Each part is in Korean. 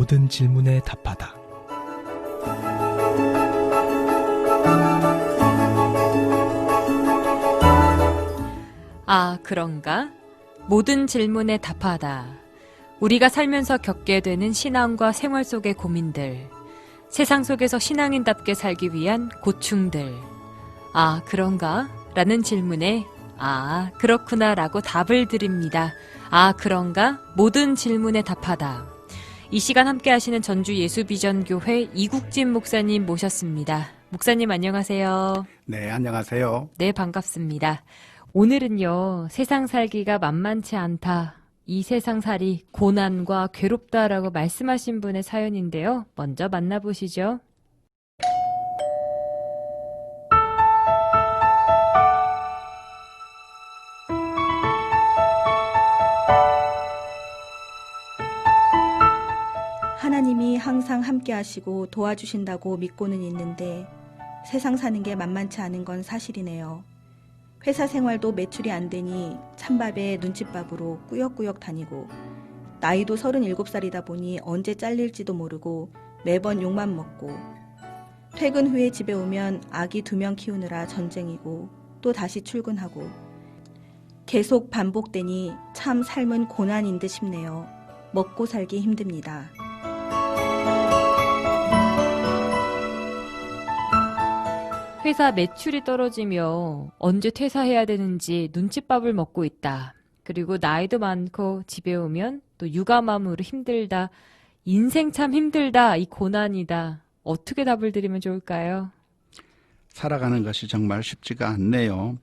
모든 질문에 답하다. 아, 그런가? 모든 질문에 답하다. 우리가 살면서 겪게 되는 신앙과 생활 속의 고민들, 세상 속에서 신앙인답게 살기 위한 고충들. 아, 그런가? 라는 질문에 아, 그렇구나 라고 답을 드립니다. 아, 그런가? 모든 질문에 답하다. 이 시간 함께 하시는 전주 예수비전교회 이국진 목사님 모셨습니다. 목사님 안녕하세요. 네, 안녕하세요. 네, 반갑습니다. 오늘은요, 세상 살기가 만만치 않다. 이 세상 살이 고난과 괴롭다라고 말씀하신 분의 사연인데요. 먼저 만나보시죠. 하나님이 항상 함께 하시고 도와주신다고 믿고는 있는데 세상 사는 게 만만치 않은 건 사실이네요. 회사 생활도 매출이 안 되니 찬밥에 눈칫밥으로 꾸역꾸역 다니고 나이도 37살이다 보니 언제 잘릴지도 모르고 매번 욕만 먹고 퇴근 후에 집에 오면 아기 2명 키우느라 전쟁이고 또 다시 출근하고 계속 반복되니 참 삶은 고난인 듯 싶네요. 먹고 살기 힘듭니다. 회사 매출이 떨어지며 언제 퇴사해야 되는지 눈칫밥을 먹고 있다. 그리고 나이도 많고 집에 오면 또 육아맘으로 힘들다. 인생 참 힘들다. 이 고난이다. 어떻게 답을 드리면 좋을까요? 살아가는 것이 정말 쉽지가 않네요.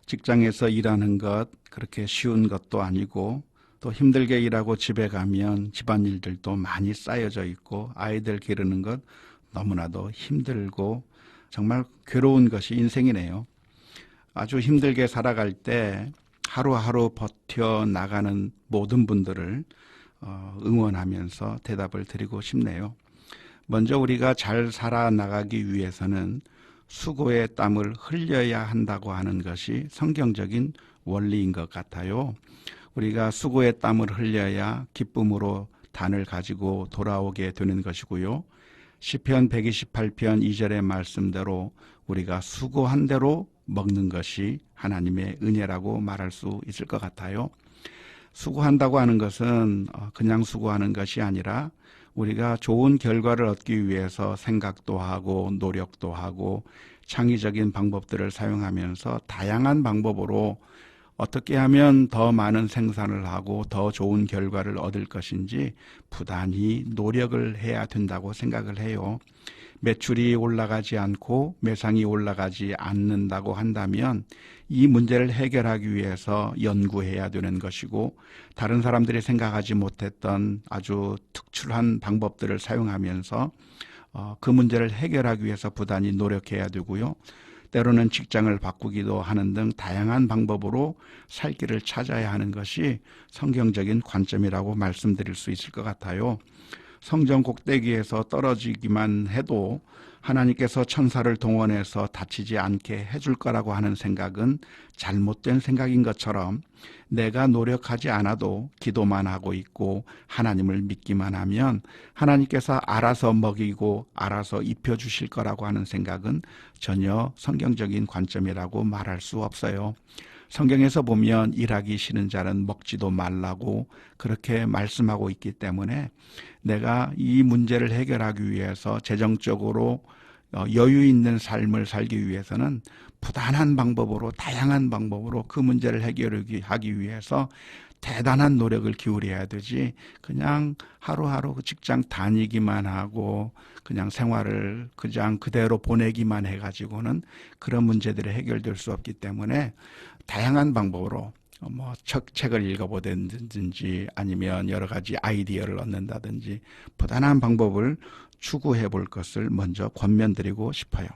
직장에서 일하는 것 그렇게 쉬운 것도 아니고 또 힘들게 일하고 집에 가면 집안일들도 많이 쌓여져 있고 아이들 기르는 것 너무나도 힘들고 정말 괴로운 것이 인생이네요. 아주 힘들게 살아갈 때 하루하루 버텨나가는 모든 분들을 응원하면서 대답을 드리고 싶네요. 먼저 우리가 잘 살아나가기 위해서는 수고의 땀을 흘려야 한다고 하는 것이 성경적인 원리인 것 같아요. 우리가 수고의 땀을 흘려야 기쁨으로 단을 가지고 돌아오게 되는 것이고요. 시편 128편 2절의 말씀대로 우리가 수고한 대로 먹는 것이 하나님의 은혜라고 말할 수 있을 것 같아요. 수고한다고 하는 것은 그냥 수고하는 것이 아니라 우리가 좋은 결과를 얻기 위해서 생각도 하고 노력도 하고 창의적인 방법들을 사용하면서 다양한 방법으로 어떻게 하면 더 많은 생산을 하고 더 좋은 결과를 얻을 것인지 부단히 노력을 해야 된다고 생각을 해요. 매출이 올라가지 않고 매상이 올라가지 않는다고 한다면 이 문제를 해결하기 위해서 연구해야 되는 것이고 다른 사람들이 생각하지 못했던 아주 특출한 방법들을 사용하면서 그 문제를 해결하기 위해서 부단히 노력해야 되고요. 때로는 직장을 바꾸기도 하는 등 다양한 방법으로 살 길을 찾아야 하는 것이 성경적인 관점이라고 말씀드릴 수 있을 것 같아요. 성전 꼭대기에서 떨어지기만 해도 하나님께서 천사를 동원해서 다치지 않게 해줄 거라고 하는 생각은 잘못된 생각인 것처럼 내가 노력하지 않아도 기도만 하고 있고 하나님을 믿기만 하면 하나님께서 알아서 먹이고 알아서 입혀주실 거라고 하는 생각은 전혀 성경적인 관점이라고 말할 수 없어요. 성경에서 보면 일하기 싫은 자는 먹지도 말라고 그렇게 말씀하고 있기 때문에 내가 이 문제를 해결하기 위해서 재정적으로 여유 있는 삶을 살기 위해서는 부단한 방법으로 다양한 방법으로 그 문제를 해결하기 위해서 대단한 노력을 기울여야 되지 그냥 하루하루 그 직장 다니기만 하고 그냥 생활을 그냥 그대로 보내기만 해가지고는 그런 문제들이 해결될 수 없기 때문에 다양한 방법으로 책을 읽어보든지 아니면 여러 가지 아이디어를 얻는다든지 부단한 방법을 추구해 볼 것을 먼저 권면드리고 싶어요.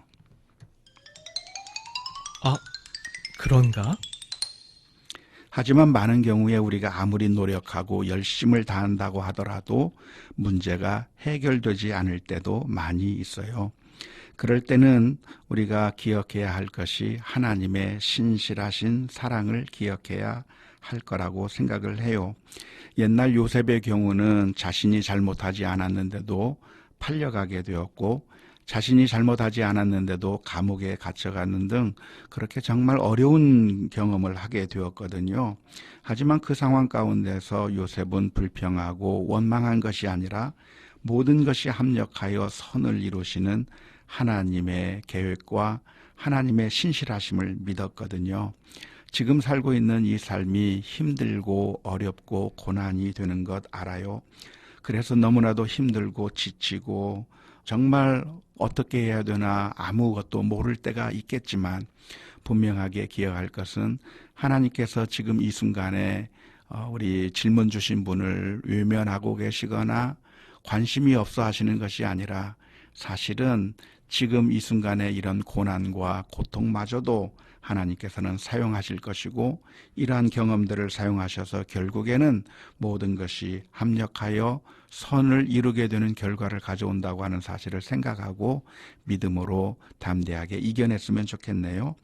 아, 그런가? 하지만 많은 경우에 우리가 아무리 노력하고 열심을 다한다고 하더라도 문제가 해결되지 않을 때도 많이 있어요. 그럴 때는 우리가 기억해야 할 것이 하나님의 신실하신 사랑을 기억해야 할 거라고 생각을 해요. 옛날 요셉의 경우는 자신이 잘못하지 않았는데도 팔려가게 되었고 자신이 잘못하지 않았는데도 감옥에 갇혀가는 등 그렇게 정말 어려운 경험을 하게 되었거든요. 하지만 그 상황 가운데서 요셉은 불평하고 원망한 것이 아니라 모든 것이 합력하여 선을 이루시는 하나님의 계획과 하나님의 신실하심을 믿었거든요. 지금 살고 있는 이 삶이 힘들고 어렵고 고난이 되는 것 알아요. 그래서 너무나도 힘들고 지치고 정말 어떻게 해야 되나 아무것도 모를 때가 있겠지만 분명하게 기억할 것은 하나님께서 지금 이 순간에 우리 질문 주신 분을 외면하고 계시거나 관심이 없어 하시는 것이 아니라 사실은 지금 이 순간에 이런 고난과 고통마저도 하나님께서는 사용하실 것이고 이러한 경험들을 사용하셔서 결국에는 모든 것이 합력하여 선을 이루게 되는 결과를 가져온다고 하는 사실을 생각하고 믿음으로 담대하게 이겨냈으면 좋겠네요.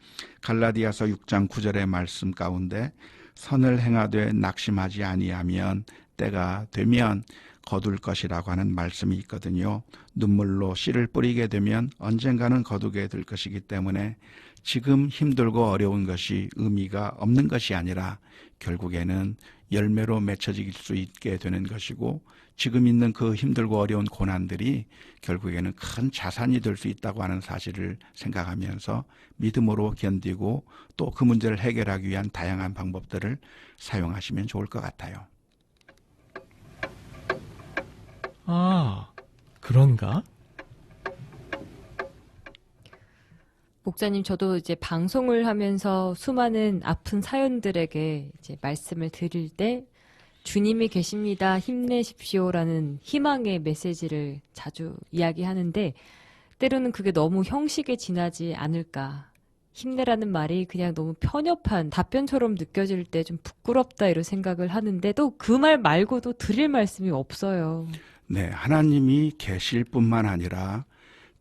갈라디아서 6장 9절의 말씀 가운데 선을 행하되 낙심하지 아니하면 때가 되면 거둘 것이라고 하는 말씀이 있거든요. 눈물로 씨를 뿌리게 되면 언젠가는 거두게 될 것이기 때문에 지금 힘들고 어려운 것이 의미가 없는 것이 아니라 결국에는 열매로 맺혀질 수 있게 되는 것이고 지금 있는 그 힘들고 어려운 고난들이 결국에는 큰 자산이 될 수 있다고 하는 사실을 생각하면서 믿음으로 견디고 또 그 문제를 해결하기 위한 다양한 방법들을 사용하시면 좋을 것 같아요. 아, 그런가? 목사님, 저도 이제 방송을 하면서 수많은 아픈 사연들에게 이제 말씀을 드릴 때 주님이 계십니다. 힘내십시오라는 희망의 메시지를 자주 이야기하는데 때로는 그게 너무 형식에 지나지 않을까. 힘내라는 말이 그냥 너무 편협한 답변처럼 느껴질 때 좀 부끄럽다 이런 생각을 하는데 또 그 말 말고도 드릴 말씀이 없어요. 네, 하나님이 계실 뿐만 아니라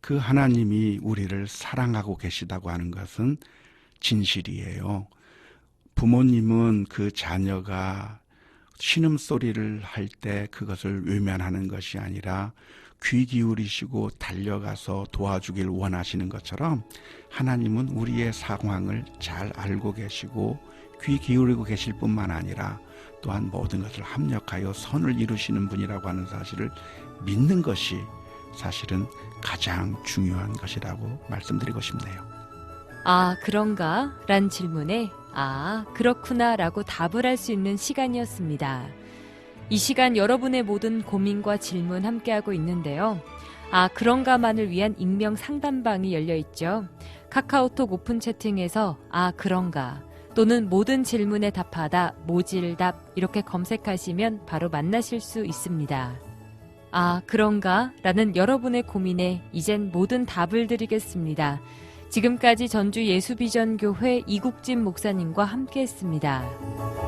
그 하나님이 우리를 사랑하고 계시다고 하는 것은 진실이에요. 부모님은 그 자녀가 신음소리를 할 때 그것을 외면하는 것이 아니라 귀 기울이시고 달려가서 도와주길 원하시는 것처럼 하나님은 우리의 상황을 잘 알고 계시고 귀 기울이고 계실 뿐만 아니라 또한 모든 것을 합력하여 선을 이루시는 분이라고 하는 사실을 믿는 것이 사실은 가장 중요한 것이라고 말씀드리고 싶네요. 아, 그런가? 란 질문에 아, 그렇구나 라고 답을 할 수 있는 시간이었습니다. 이 시간 여러분의 모든 고민과 질문 함께하고 있는데요. 아, 그런가만을 위한 익명 상담방이 열려 있죠. 카카오톡 오픈 채팅에서 아, 그런가 또는 모든 질문에 답하다 모질답 이렇게 검색하시면 바로 만나실 수 있습니다. 아, 그런가? 라는 여러분의 고민에 이젠 모든 답을 드리겠습니다. 지금까지 전주 예수비전교회 이국진 목사님과 함께했습니다.